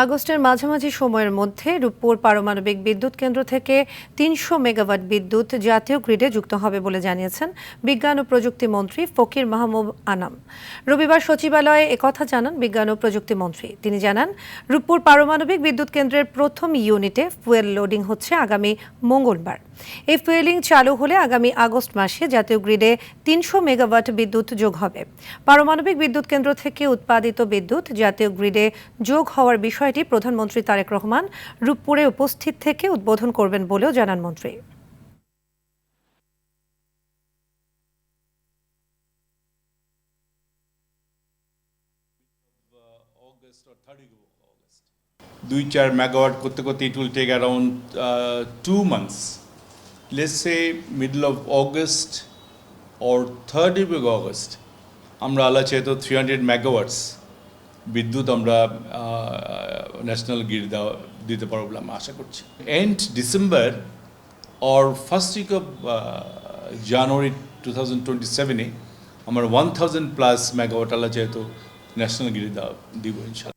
আগস্টের মাঝামাঝি সময়ের মধ্যে রূপপুর পারমাণবিক বিদ্যুৎ কেন্দ্র থেকে ৩০০ মেগাওয়াট বিদ্যুৎ জাতীয় গ্রিডে যুক্ত হবে বলে জানিয়েছেন বিজ্ঞান ও প্রযুক্তি মন্ত্রী ফকির মাহমুদ আনাম। রবিবার সচিবালয়ে একথা জানান বিজ্ঞান ও প্রযুক্তি মন্ত্রী। তিনি জানান, রূপপুর পারমাণবিক বিদ্যুৎ কেন্দ্রের প্রথম ইউনিটে ফুয়েল লোডিং হচ্ছে আগামী মঙ্গলবার। এই ফুয়েলিং চালু হলে আগামী আগস্ট মাসে জাতীয় গ্রিডে ৩০০ মেগাওয়াট বিদ্যুৎ যোগ হবে। পারমাণবিক বিদ্যুৎ কেন্দ্র থেকে উৎপাদিত বিদ্যুৎ জাতীয় গ্রিডে যোগ হওয়ার বিষয়টি প্রধানমন্ত্রী তারেক রহমান রূপপুরে উপস্থিত থেকে উদ্বোধন করবেন বলেও জানান মন্ত্রী। দুই চার মেগাওয়াট করতে করতে it will take around 2 months. Let's say middle of August or 3rd week of August আমরা আল্লাহ চাইতো 300 megawatts বিদ্যুৎ আমরা ন্যাশনাল গ্রিড দিতে পারবো বলে আমরা আশা করছি। And December or first week of January 2027 আমরা 1000+ মেগাওয়াট আল্লাহ চাইতো ন্যাশনাল গ্রিড দিব ইনশাল্লাহ।